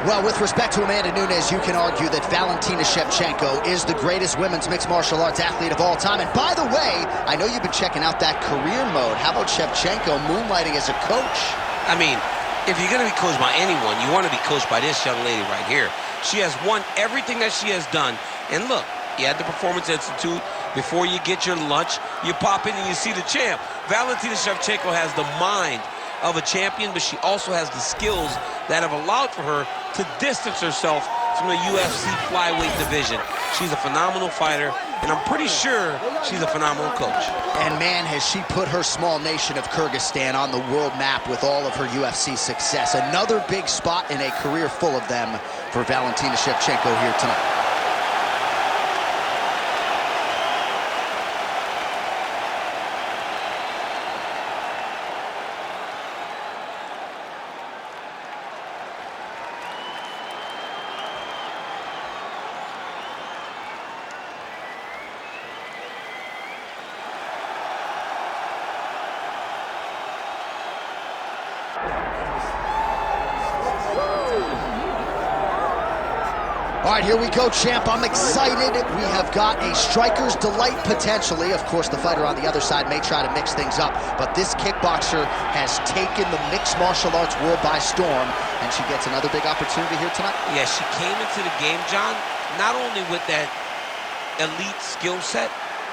Well, with respect to Amanda Nunes, you can argue that Valentina Shevchenko is the greatest women's mixed martial arts athlete of all time. And by the way, I know you've been checking out that career mode. How about Shevchenko moonlighting as a coach? I mean, if you're going to be coached by anyone, you want to be coached by this young lady right here. She has won everything that she has done. And look, you had the Performance Institute. Before you get your lunch, you pop in and you see the champ. Valentina Shevchenko has the mind of a champion, but she also has the skills that have allowed for her to distance herself from the UFC flyweight division. She's a phenomenal fighter, and I'm pretty sure she's a phenomenal coach. And man, has she put her small nation of Kyrgyzstan on the world map with all of her UFC success. Another big spot in a career full of them for Valentina Shevchenko here tonight. All right, here we go, champ. I'm excited. We have got a striker's delight, potentially. Of course, the fighter on the other side may try to mix things up, but this kickboxer has taken the mixed martial arts world by storm, and she gets another big opportunity here tonight. Yeah, she came into the game, John, not only with that elite skill set,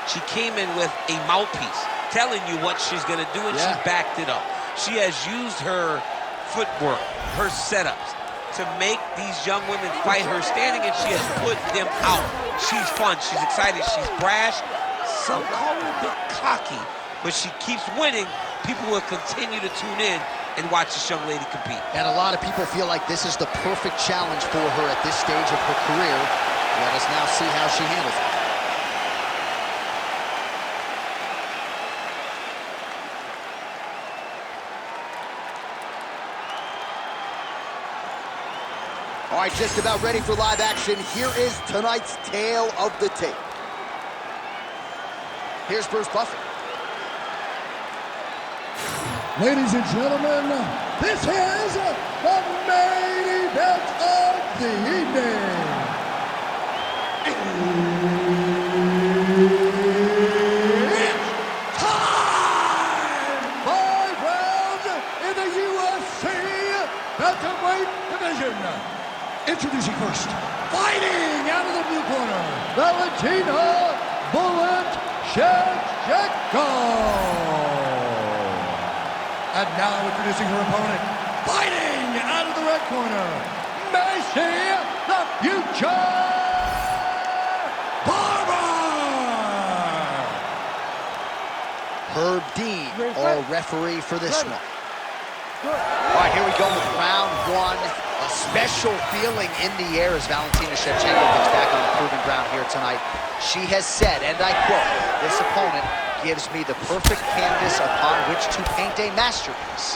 she came in with a mouthpiece telling you what she's going to do, and she backed it up. She has used her footwork, her setups, to make these young women fight her standing, and she has put them out. She's fun, she's excited, she's brash, some call her a bit cocky, but she keeps winning. People will continue to tune in and watch this young lady compete. And a lot of people feel like this is the perfect challenge for her at this stage of her career. Let us now see how she handles it. All right, just about ready for live action. Here is tonight's tale of the tape. Here's Bruce Buffer. Ladies and gentlemen, this is the main event of the evening. It's time! 5 rounds in the UFC welterweight division. Introducing first, fighting out of the blue corner, Valentina "Bullet" Shevchenko. And now introducing her opponent, fighting out of the red corner, Maycee the Future Barber. Herb Dean, all referee for this one. All right, here we go with round one. A special feeling in the air as Valentina Shevchenko gets back on the proven ground here tonight. She has said, and I quote, "This opponent gives me the perfect canvas upon which to paint a masterpiece."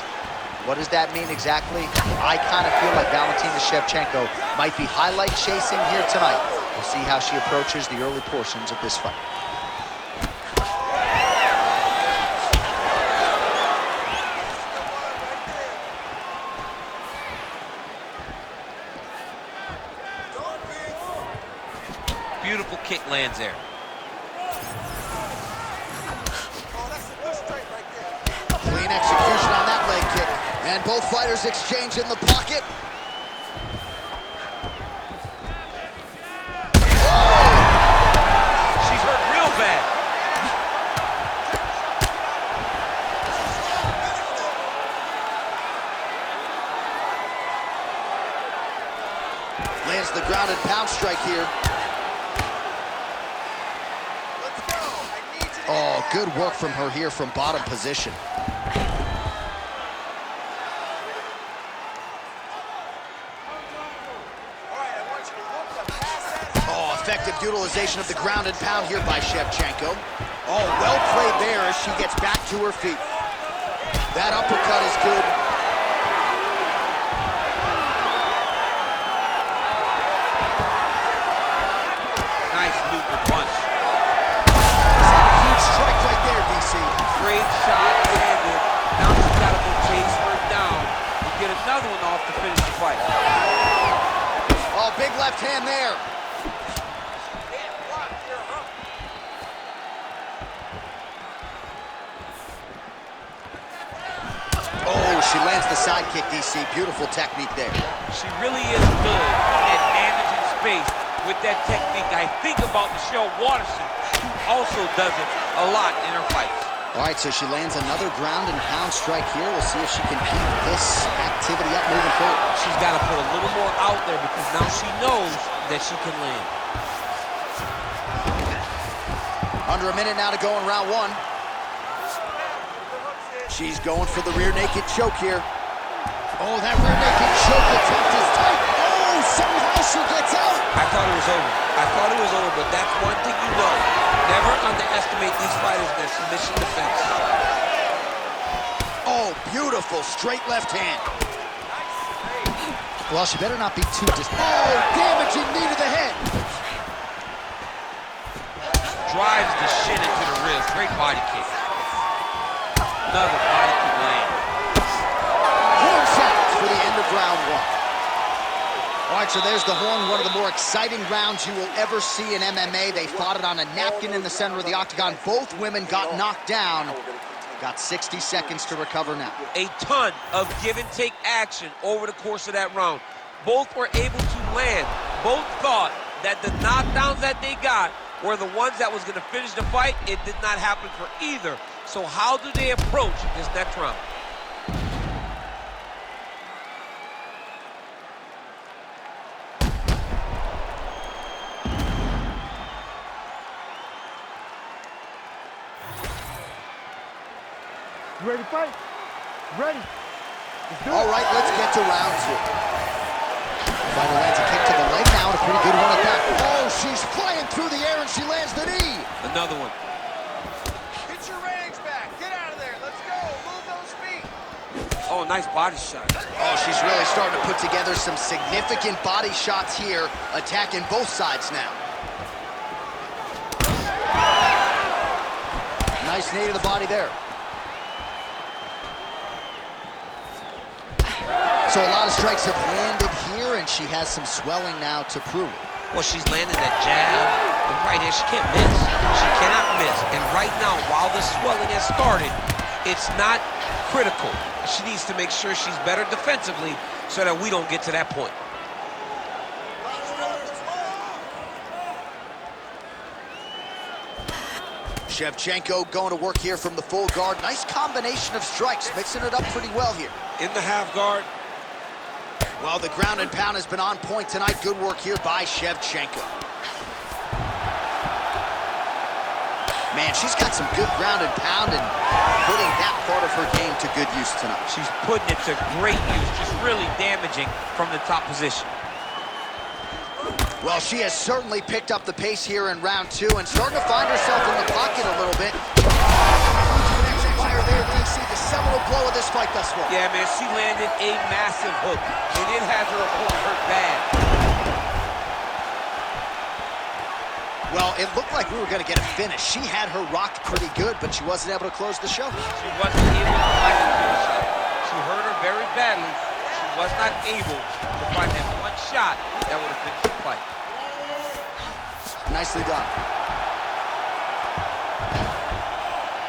What does that mean exactly? I kind of feel like Valentina Shevchenko might be highlight chasing here tonight. We'll see how she approaches the early portions of this fight. Beautiful kick lands there. Clean execution on that leg kick. And both fighters exchange in the pocket. She's hurt real bad. Lands the ground and pound strike here. Oh, good work from her here from bottom position. Oh, effective utilization of the ground and pound here by Shevchenko. Oh, well played there as she gets back to her feet. That uppercut is good. Nice looping punch. Huge strike right there, DC. Great shot landed. Now she's got to go chase her down and get another one off to finish the fight. Oh, big left hand there. Oh, she lands the side kick, DC. Beautiful technique there. She really is good at managing space with that technique. I think about Michelle Waterson, who also does it a lot in her fights. All right, so she lands another ground and pound strike here. We'll see if she can keep this activity up moving forward. She's got to put a little more out there because now she knows that she can land. Under a minute now to go in round one. She's going for the rear naked choke here. Oh, that rear naked choke attempt is tight. Oh, somehow she gets out. I thought it was over. I thought it was over, but that's one thing you know. Never underestimate these fighters in their submission defense. Oh, beautiful straight left hand. Well, she better not be too Oh, damaging knee to the head. Drives the shin into the ribs. Great body kick. Another body kick land. Horn sounds for the end of round one. All right, so there's the horn, one of the more exciting rounds you will ever see in MMA. They fought it on a napkin in the center of the octagon. Both women got knocked down. Got 60 seconds to recover now. A ton of give-and-take action over the course of that round. Both were able to land. Both thought that the knockdowns that they got were the ones that was going to finish the fight. It did not happen for either. So how do they approach this next round? You ready to fight? Ready. All right, let's get to round two. Fighter lands a kick to the leg now, and a pretty good one at that. Oh, she's flying through the air, and she lands the knee. Another one. Get your ratings back. Get out of there. Let's go. Move those feet. Oh, nice body shot. Oh, she's really starting to put together some significant body shots here, attacking both sides now. Nice knee to the body there. So a lot of strikes have landed here, and she has some swelling now to prove it. Well, she's landing that jab, the right hand. She can't miss. She cannot miss. And right now, while the swelling has started, it's not critical. She needs to make sure she's better defensively so that we don't get to that point. Shevchenko going to work here from the full guard. Nice combination of strikes, mixing it up pretty well here. In the half guard. Well, the ground and pound has been on point tonight. Good work here by Shevchenko. Man, she's got some good ground and pound and putting that part of her game to good use tonight. She's putting it to great use, just really damaging from the top position. Well, she has certainly picked up the pace here in round two and starting to find herself in the pocket a little bit. Fire there, DC, the seminal blow of this fight thus far. Yeah, man, she landed a massive hook, and it has her opponent hurt bad. Well, it looked like we were going to get a finish. She had her rocked pretty good, but she wasn't able to close the show. She wasn't able to find the finish. She hurt her very badly. She was not able to find that one shot that would have finished the fight. Nicely done.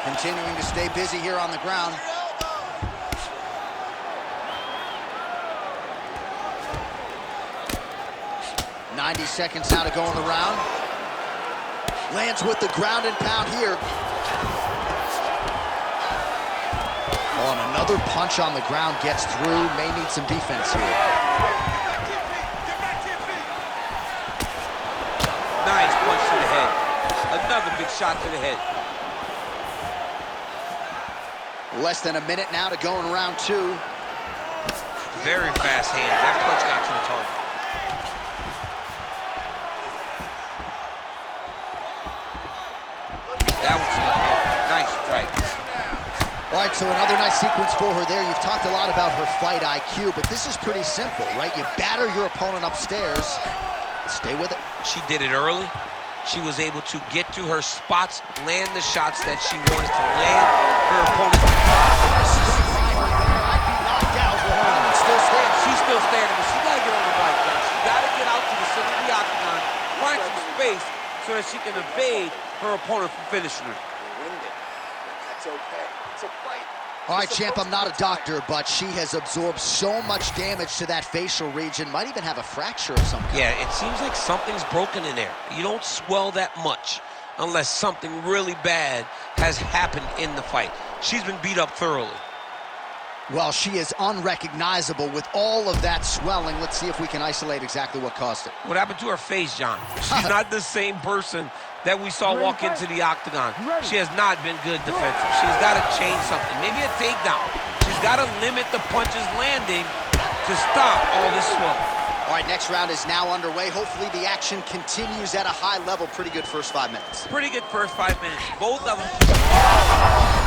Continuing to stay busy here on the ground. .90 seconds now to go in the round. Lands with the ground and pound here. Oh, and another punch on the ground gets through. May need some defense here. Nice punch to the head. Another big shot to the head. Less than a minute now to go in round two. Very fast hands. That punch got to the target. That was a nice strike. All right, so another nice sequence for her there. You've talked a lot about her fight IQ, but this is pretty simple, right? You batter your opponent upstairs, stay with it. She did it early. She was able to get to her spots, land the shots that she wanted to land. Her opponent. I'd be knocked out. Still standing. She's still standing, but she got to get on the bike, man. She got to get out to so that she can evade her opponent from finishing her. That's okay. It's a fight. All right, champ, I'm not a doctor, but she has absorbed so much damage to that facial region, might even have a fracture of some kind. Yeah, it seems like something's broken in there. You don't swell that much unless something really bad has happened in the fight. She's been beat up thoroughly. Well, she is unrecognizable with all of that swelling. Let's see if we can isolate exactly what caused it. What happened to her face, John? She's not the same person that we saw walk into the octagon. She has not been good defensive. She's got to change something. Maybe a takedown. She's got to limit the punches landing to stop all this swelling. All right, next round is now underway. Hopefully the action continues at a high level. Pretty good first 5 minutes. Pretty good first 5 minutes. Both of them.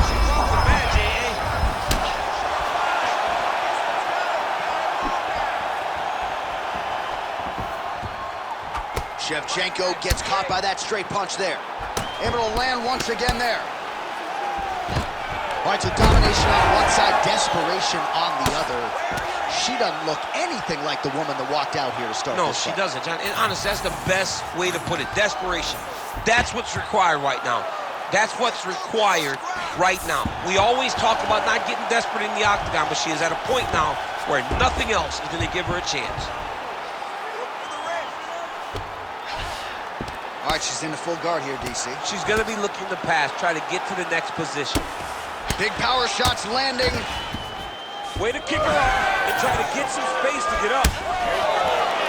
She broke the bad, J.A. Shevchenko gets caught by that straight punch there. Able to land once again there. All right, so domination on one side, desperation on the other. She doesn't look anything like the woman that walked out here to start this fight. No, she doesn't, John. And honestly, that's the best way to put it. Desperation. That's what's required right now. That's what's required right now. We always talk about not getting desperate in the octagon, but she is at a point now where nothing else is going to give her a chance. All right, she's in the full guard here, DC. She's going to be looking to pass, try to get to the next position. Big power shots landing. Way to kick her off and try to get some space to get up.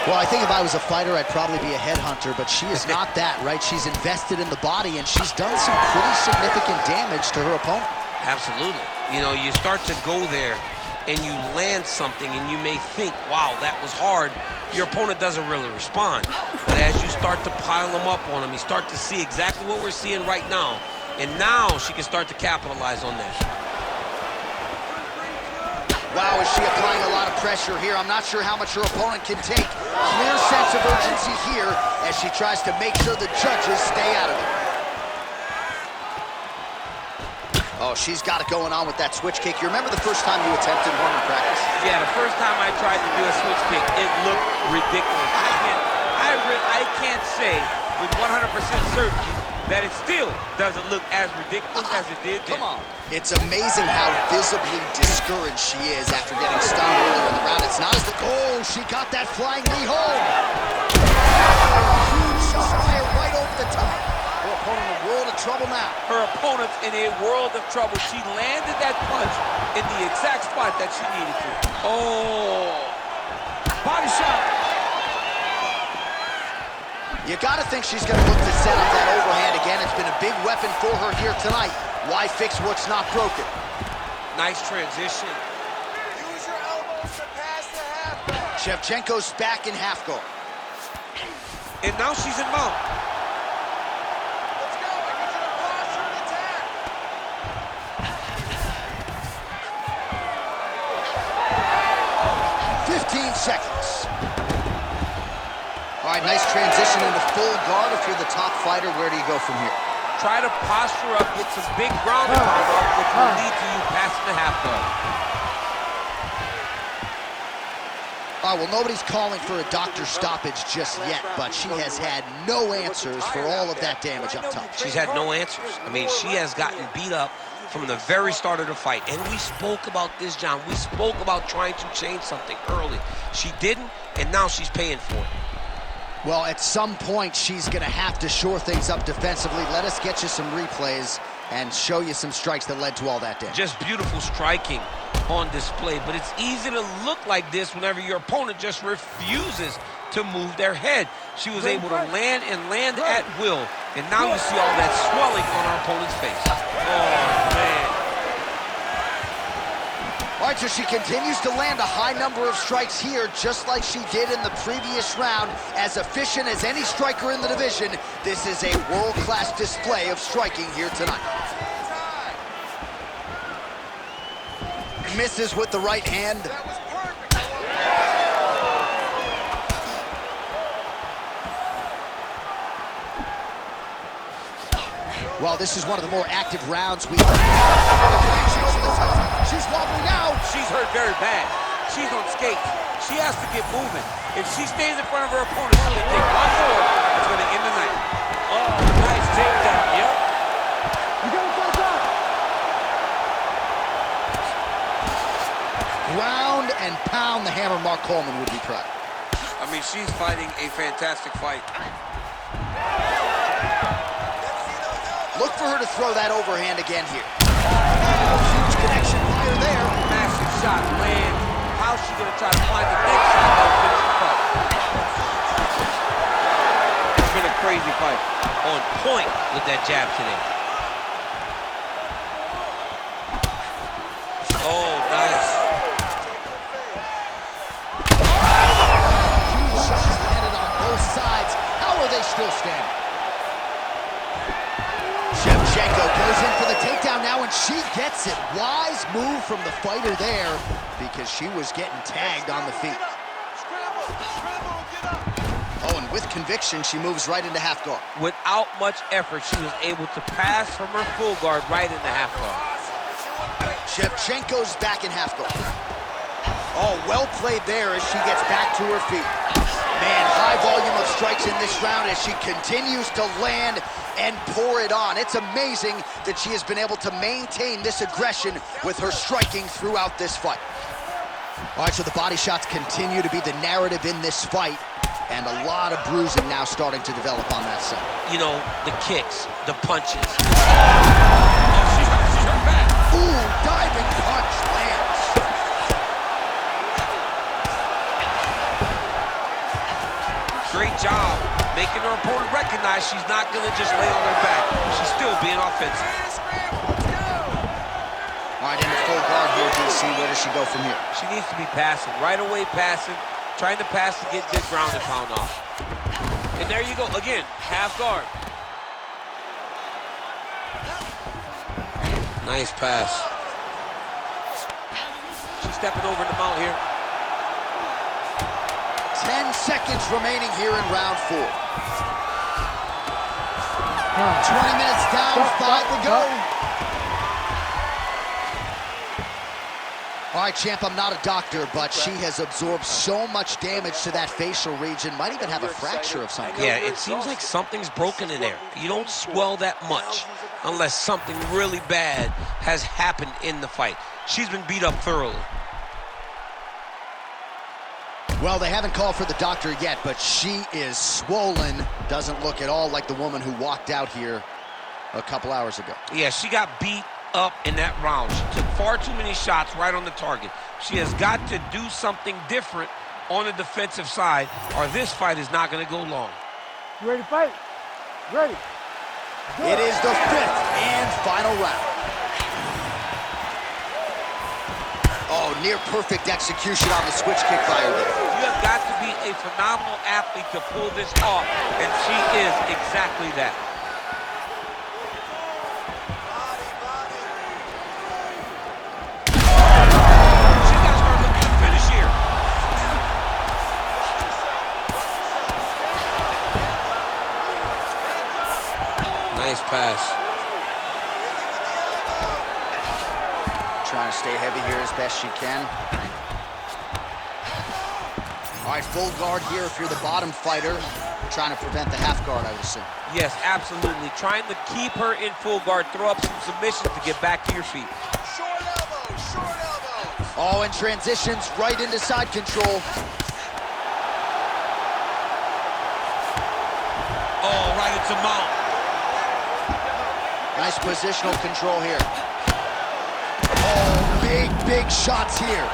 Well, I think if I was a fighter, I'd probably be a headhunter, but she is not that, right? She's invested in the body, and she's done some pretty significant damage to her opponent. Absolutely. You know, you start to go there, and you land something, and you may think, wow, that was hard. Your opponent doesn't really respond. But as you start to pile them up on him, you start to see exactly what we're seeing right now. And now she can start to capitalize on that. Wow, is she applying a lot of pressure here? I'm not sure how much her opponent can take. Clear sense of urgency here as she tries to make sure the judges stay out of it. Oh, she's got it going on with that switch kick. You remember the first time you attempted one in practice? Yeah, the first time I tried to do a switch kick, it looked ridiculous. I can't say with 100% certainty that it still doesn't look as ridiculous as it did then. Come on. It's amazing how visibly discouraged she is after getting stunned earlier in the round. It's not as the... Oh, she got that flying knee home. Huge shot fire right over the top. Her opponent in a world of trouble now. Her opponent's in a world of trouble. She landed that punch in the exact spot that she needed to. Oh. Body shot. You got to think she's going to look to set up that overhand again. It's been a big weapon for her here tonight. Why fix what's not broken? Nice transition. Use your elbows to pass the half guard. Shevchenko's back in half guard. And now she's in mount. Let's go. I need you to posture and attack. 15 seconds. All right, nice transition into full guard. If you're the top fighter, where do you go from here? Try to posture up, get some big ground and pound up, which will lead to you passing the half guard. All right, well, nobody's calling for a doctor's stoppage just yet, but she has had no answers for all of that damage up top. She's had no answers. I mean, she has gotten beat up from the very start of the fight. And we spoke about this, John. We spoke about trying to change something early. She didn't, and now she's paying for it. Well, at some point, she's going to have to shore things up defensively. Let us get you some replays and show you some strikes that led to all that damage. Just beautiful striking on display, but it's easy to look like this whenever your opponent just refuses to move their head. She was able to land and land at will, and now you see all that swelling on our opponent's face. Oh, man. All right, so she continues to land a high number of strikes here, just like she did in the previous round. As efficient as any striker in the division, this is a world-class display of striking here tonight. Misses with the right hand. That was perfect. Well, this is one of the more active rounds we've... She's wobbling out. She's hurt very bad. She's on skates. She has to get moving. If she stays in front of her opponent, she's going to take one more. It's going to end the night. Oh, nice takedown. Yep. You got to fight out. Ground and pound the hammer. Mark Coleman would be proud. I mean, she's fighting a fantastic fight. Look for her to throw that overhand again here. Huge connection fire there. Massive shot, land. How's she going to try to find the next shot that will finish the fight? It's been a crazy fight. On point with that jab today. Oh, nice. Huge shots landed on both sides. How are they still standing? Shevchenko goes in for the takedown now, and she gets it. Wise move from the fighter there, because she was getting tagged on the feet. Oh, and with conviction, she moves right into half guard. Without much effort, she was able to pass from her full guard right into half guard. Shevchenko's back in half guard. Oh, well played there as she gets back to her feet. Man, high volume of strikes in this round as she continues to land and pour it on. It's amazing that she has been able to maintain this aggression with her striking throughout this fight. All right, so the body shots continue to be the narrative in this fight, and a lot of bruising now starting to develop on that side. You know, the kicks, the punches. Oh, she's hurt back. Ooh, diving punch lands. Great job making her opponent recognize she's not going to just lay on her back. She's still being offensive. All right, into full guard here, DC. Where does she go from here? She needs to be passing, right away passing, trying to pass to get good ground and pound off. And there you go, again, half guard. Nice pass. She's stepping over the mount here. 10 seconds remaining here in round 4. 20 minutes down, 5 to go. All right, champ, I'm not a doctor, but she has absorbed so much damage to that facial region. Might even have a fracture of some kind. Yeah, it seems like something's broken in there. You don't swell that much unless something really bad has happened in the fight. She's been beat up thoroughly. Well, they haven't called for the doctor yet, but she is swollen. Doesn't look at all like the woman who walked out here a couple hours ago. Yeah, she got beat up in that round. She took far too many shots right on the target. She has got to do something different on the defensive side, or this fight is not going to go long. You ready to fight? Ready. It is the 5th and final round. Oh, near perfect execution on the switch kick by her there. You have got to be a phenomenal athlete to pull this off, and she is exactly that. She's got to start looking to finish here. Nice pass. Trying to stay heavy here as best she can. All right, full guard here if you're the bottom fighter. Trying to prevent the half guard, I would assume. Yes, absolutely. Trying to keep her in full guard, throw up some submissions to get back to your feet. Short elbow, short elbow. Oh, and transitions right into side control. Oh, right into mount. Nice positional control here. Oh, big shots here.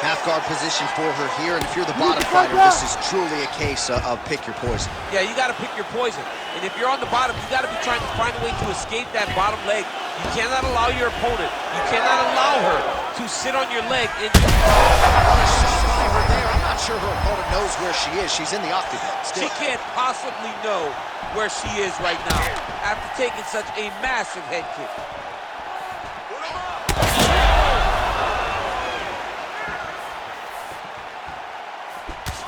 Half guard position for her here, and if you're the bottom fighter, this is truly a case of pick your poison. Yeah, you got to pick your poison. And if you're on the bottom, you got to be trying to find a way to escape that bottom leg. You cannot allow your opponent, you cannot allow her to sit on your leg and just... Shot by her there. I'm not sure her opponent knows where she is. She's in the octagon still. She can't possibly know where she is right now after taking such a massive head kick.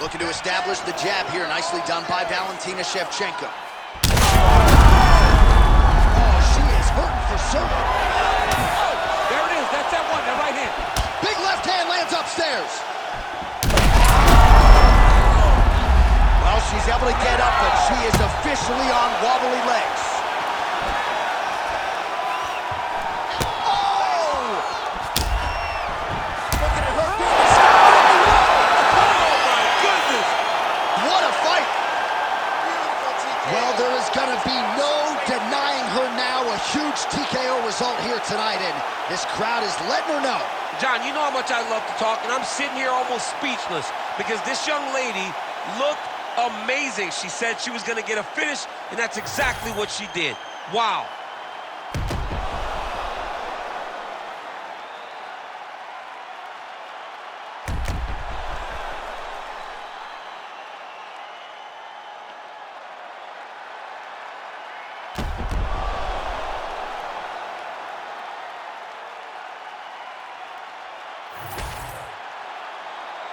Looking to establish the jab here. Nicely done by Valentina Shevchenko. Oh, she is hurting for certain. Oh, there it is. That's that upstairs. Well, she's able to get up, but she is officially on wobbly legs. Oh! Looking at her. Oh, my goodness! What a fight! Beautiful TKO. Well, there is going to be no denying her now. A huge TKO result here tonight, and this crowd is letting her know. John, you know how much I love to talk, and I'm sitting here almost speechless because this young lady looked amazing. She said she was going to get a finish, and that's exactly what she did. Wow.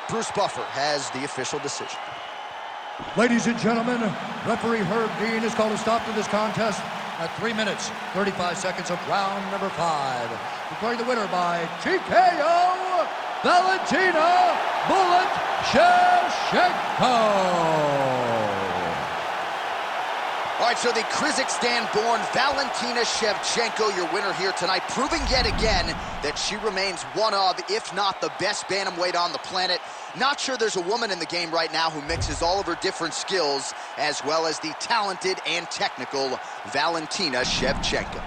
Bruce Buffer has the official decision. Ladies and gentlemen, referee Herb Dean has called a stop to this contest at 3 minutes, 35 seconds of round number 5. Declaring the winner by TKO, Valentina Bullet Shevchenko. All right, so the Kazakhstan-born Valentina Shevchenko, your winner here tonight, proving yet again that she remains one of, if not the best bantamweight on the planet. Not sure there's a woman in the game right now who mixes all of her different skills, as well as the talented and technical Valentina Shevchenko.